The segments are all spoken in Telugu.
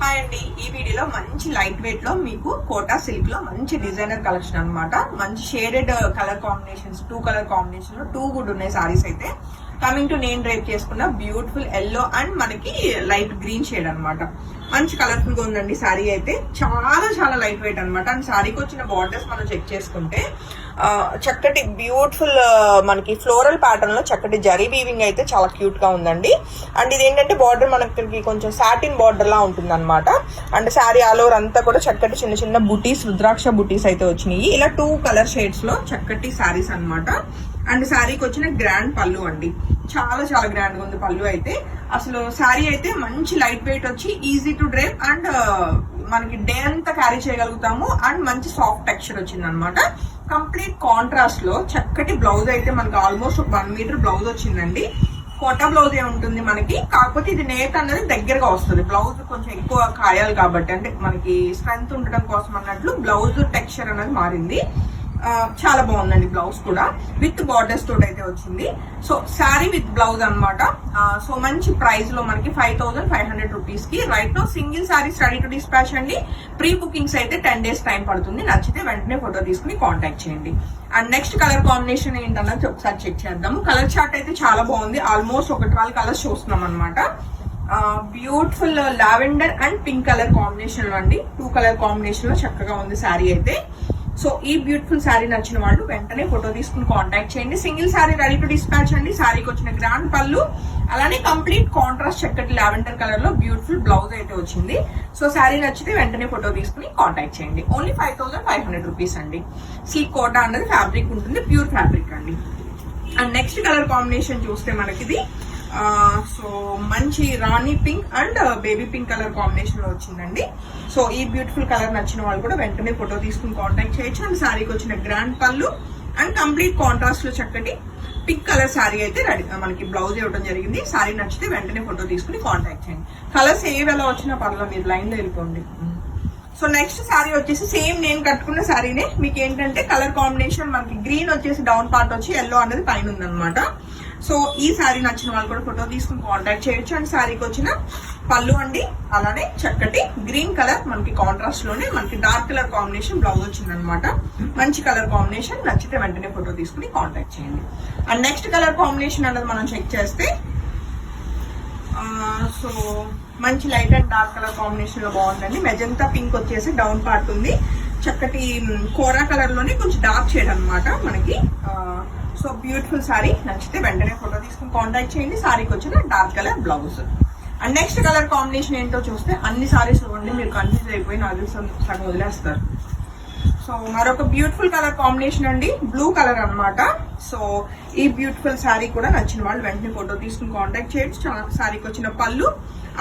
హాయ్ అండి, ఈ వీడియోలో మంచి లైట్ వెయిట్ లో మీకు కోటా సిల్క్ లో మంచి డిజైనర్ కలెక్షన్ అన్నమాట. మంచి shaded colour combinations, 2 colour combination లో 2 గుడ్ ఉన్నాయి సారీస్ అయితే. కమింగ్ టు నేను డ్రైప్ చేసుకున్న బ్యూటిఫుల్ ఎల్లో అండ్ మనకి లైట్ గ్రీన్ షేడ్ అన్నమాట. మంచి కలర్ఫుల్ గా ఉందండి సారీ అయితే. చాలా చాలా లైట్ వెయిట్ అనమాట. అండ్ సారీకి వచ్చిన బార్డర్స్ మనం చెక్ చేసుకుంటే చక్కటి బ్యూటిఫుల్ మనకి ఫ్లోరల్ ప్యాటర్న్ లో చక్కటి జరీ వీవింగ్ అయితే చాలా క్యూట్ గా ఉందండి. అండ్ ఇది ఏంటంటే బార్డర్ మనకి కొంచెం సాటిన్ బార్డర్ లా ఉంటుంది అనమాట. అండ్ శారీ ఆల్ ఓవర్ అంతా కూడా చక్కటి చిన్న చిన్న బుటీస్, రుద్రాక్ష బుటీస్ అయితే వచ్చినాయి. ఇలా 2 కలర్ షేడ్స్ లో చక్కటి శారీస్ అనమాట. అండ్ శారీకి వచ్చిన గ్రాండ్ పళ్ళు అండి, చాలా చాలా గ్రాండ్ గా ఉంది పళ్ళు అయితే. అసలు శారీ అయితే మంచి లైట్ వెయిట్ వచ్చి ఈజీ టు డ్రైప్ అండ్ మనకి డే అంతా క్యారీ చేయగలుగుతాము. అండ్ మంచి సాఫ్ట్ టెక్స్చర్ వచ్చింది అనమాట. కంప్లీట్ కాంట్రాస్ట్ లో చక్కటి బ్లౌజ్ అయితే మనకి ఆల్మోస్ట్ 1 మీటర్ బ్లౌజ్ వచ్చిందండి. కోటా బ్లౌజ్ ఏ ఉంటుంది మనకి, కాకపోతే ఇది నేత అనేది దగ్గరగా వస్తుంది. బ్లౌజ్ కొంచెం ఎక్కువ కాయాలి కాబట్టి, అంటే మనకి స్ట్రెంత్ ఉండడం కోసం అన్నట్లు బ్లౌజ్ టెక్స్చర్ అనేది మారింది. చాలా బాగుందండి బ్లౌజ్ కూడా, విత్ బార్డర్స్ తోటి అయితే వచ్చింది. సో శారీ విత్ బ్లౌజ్ అనమాట. సో మంచి ప్రైస్ లో మనకి 5500 రూపీస్ కి right now single sari ready to dispatch అండి. ప్రీ బుకింగ్స్ అయితే 10 డేస్ టైం పడుతుంది. నచ్చితే వెంటనే ఫోటో తీసుకుని కాంటాక్ట్ చేయండి. అండ్ నెక్స్ట్ కలర్ కాంబినేషన్ ఏంటన్నది ఒకసారి చెక్ చేద్దాము. కలర్ చార్ట్ అయితే చాలా బాగుంది. ఆల్మోస్ట్ 12 కలర్స్ చూస్తున్నాం అనమాట. Beautiful lavender and pink colour combination లో అండి. 2 కలర్ కాంబినేషన్ లో చక్కగా ఉంది శారీ అయితే. సో ఈ బ్యూటిఫుల్ శారీ నచ్చిన వాళ్ళు వెంటనే ఫోటో తీసుకుని కాంటాక్ట్ చేయండి. Single sari ready to dispatch అండి. శారీకి వచ్చిన గ్రాండ్ పళ్ళు, అలానే కంప్లీట్ కాంట్రాస్ట్ చక్కటి లావెండర్ కలర్ లో బ్యూటిఫుల్ బ్లౌజ్ అయితే వచ్చింది. సో శారీ నచ్చితే వెంటనే ఫోటో తీసుకుని కాంటాక్ట్ చేయండి. ఓన్లీ 5500 రూపీస్ అండి. సిల్క్ కోటా అన్నది ఫ్యాబ్రిక్ ఉంటుంది, ప్యూర్ ఫ్యాబ్రిక్ అండి. అండ్ నెక్స్ట్ కలర్ కాంబినేషన్ చూస్తే మనకి ఇది సో మంచి rani pink and baby pink colour combination లో వచ్చిందండి. సో ఈ బ్యూటిఫుల్ కలర్ నచ్చిన వాళ్ళు కూడా వెంటనే ఫోటో తీసుకుని కాంటాక్ట్ చేయొచ్చు. అండ్ శారీకి వచ్చిన గ్రాండ్ పళ్ళు అండ్ కంప్లీట్ కాంట్రాస్ట్ లో చక్కటి పింక్ కలర్ శారీ అయితే రెడీ మనకి బ్లౌజ్ ఇవ్వడం జరిగింది. శారీ నచ్చితే వెంటనే ఫోటో తీసుకుని కాంటాక్ట్ చేయండి. కలర్స్ ఏవి ఎలా వచ్చినా పర్లేదు, మీరు లైన్ లో వెళ్ళిపోండి. సో నెక్స్ట్ శారీ వచ్చేసి సేమ్ నేను కట్టుకున్న శారీనే. మీకు ఏంటంటే కలర్ కాంబినేషన్ మనకి గ్రీన్ వచ్చేసి డౌన్ పార్ట్ వచ్చి ఎల్లో అనేది పైన ఉందన్నమాట. సో ఈ శారీ నచ్చిన వాళ్ళు కూడా ఫోటో తీసుకుని కాంటాక్ట్ చేయొచ్చు. అండ్ శారీకి వచ్చిన పళ్ళు అండి, అలానే చక్కటి గ్రీన్ కలర్ మనకి కాంట్రాస్ట్ లోనే మనకి డార్క్ కలర్ కాంబినేషన్ బ్లౌజ్ వచ్చింది అనమాట. మంచి కలర్ కాంబినేషన్, నచ్చితే వెంటనే ఫోటో తీసుకుని కాంటాక్ట్ చేయండి. అండ్ నెక్స్ట్ కలర్ కాంబినేషన్ అనేది మనం చెక్ చేస్తే సో మంచి light and dark colour combination లో బాగుందండి. మెజంతా పింక్ వచ్చేసి డౌన్ పార్ట్ ఉంది. చక్కటి కోరా కలర్ లోనే కొంచెం డార్క్ షేడ్ అనమాట మనకి. సో బ్యూటిఫుల్ సారీ, నచ్చితే వెంటనే ఫోటో తీసుకుని కాంటాక్ట్ చేయండి. సారీకి వచ్చిన dark colour blouse. And next colour combination ఏంటో చూస్తే అన్ని సారీస్ చూడండి, మీరు కన్ఫ్యూజ్ అయిపోయి నాకు సగం వదిలేస్తారు. సో మరొక బ్యూటిఫుల్ కలర్ కాంబినేషన్ అండి, బ్లూ కలర్ అనమాట. సో ఈ బ్యూటిఫుల్ శారీ కూడా నచ్చిన వాళ్ళు వెంటనే ఫోటో తీసుకుని కాంటాక్ట్ చేయొచ్చు. శారీకి వచ్చిన పళ్ళు,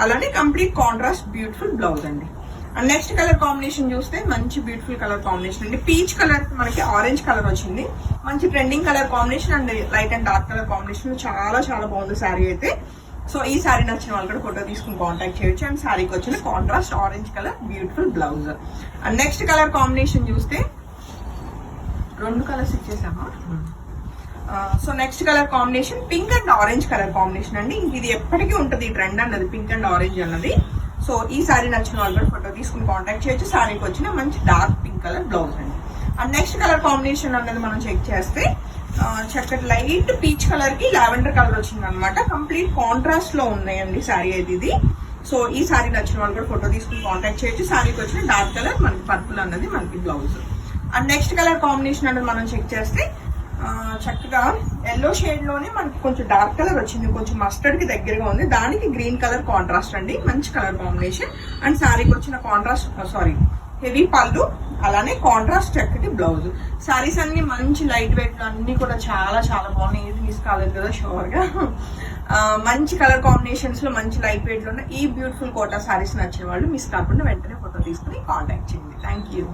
అలానే కంప్లీట్ కాంట్రాస్ట్ బ్యూటిఫుల్ బ్లౌజ్ అండి. అండ్ నెక్స్ట్ కలర్ కాంబినేషన్ చూస్తే మంచి బ్యూటిఫుల్ కలర్ కాంబినేషన్ అండి. పీచ్ కలర్ మనకి ఆరెంజ్ కలర్ వచ్చింది. మంచి trending colour combination and light and dark colour combination చాలా చాలా బాగుంది శారీ అయితే. సో ఈ శారీ నచ్చిన వాళ్ళు కూడా ఫోటో తీసుకుని కాంటాక్ట్ చేయొచ్చు. అండ్ శారీకి వచ్చిన contrast orange colour beautiful blouse. And next colour combination చూస్తే 2 కలర్స్ ఇచ్చేసామా. So next colour combination pink and orange colour combination అండి. ఇది ఎప్పటికీ ఉంటుంది ఈ ట్రెండ్ అన్నది, పింక్ అండ్ ఆరెంజ్ అన్నది. సో ఈ శారీ నచ్చిన వాళ్ళు కూడా ఫోటో తీసుకుని కాంటాక్ట్ చేయొచ్చు. శారీకి వచ్చిన మంచి డార్క్ పింక్ కలర్ బ్లౌజ్ అండి. అండ్ నెక్స్ట్ కలర్ కాంబినేషన్ అనేది మనం చెక్ చేస్తే చక్కటి లైట్ పీచ్ కలర్ కి లావెండర్ కలర్ వచ్చింది అనమాట. కంప్లీట్ కాంట్రాస్ట్ లో ఉన్నాయండి శారీ అయితే ఇది. సో ఈ శారీ నచ్చిన వాళ్ళు కూడా ఫోటో తీసుకుని కాంటాక్ట్ చేయొచ్చు. శారీకి వచ్చిన డార్క్ కలర్ మనకి పర్పుల్ అన్నది మనకి blouse. And next colour combination అనేది మనం చెక్ చేస్తే చక్కగా ఎల్లో షేడ్ లోనే మనకి కొంచెం డార్క్ కలర్ వచ్చింది, కొంచెం మస్టర్డ్ కి దగ్గరగా ఉంది. దానికి గ్రీన్ కలర్ కాంట్రాస్ట్ అండి, మంచి కలర్ కాంబినేషన్. అండ్ శారీకి వచ్చిన కాంట్రాస్ట్ హెవీ పళ్ళు, అలానే కాంట్రాస్ట్ చక్కటి బ్లౌజ్. శారీస్ అన్ని మంచి లైట్ వెయిట్ లో అన్ని కూడా చాలా చాలా బాగున్నాయి. ఏది మిస్ కాలేదు కదా షూర్ గా. మంచి కలర్ కాంబినేషన్స్ లో మంచి లైట్ వెయిట్ లో ఉన్న ఈ బ్యూటిఫుల్ కోటా శారీస్ నచ్చిన వాళ్ళు మిస్ కాకుండా వెంటనే ఫోటో తీసుకుని కాంటాక్ట్ చేయండి. Thank you.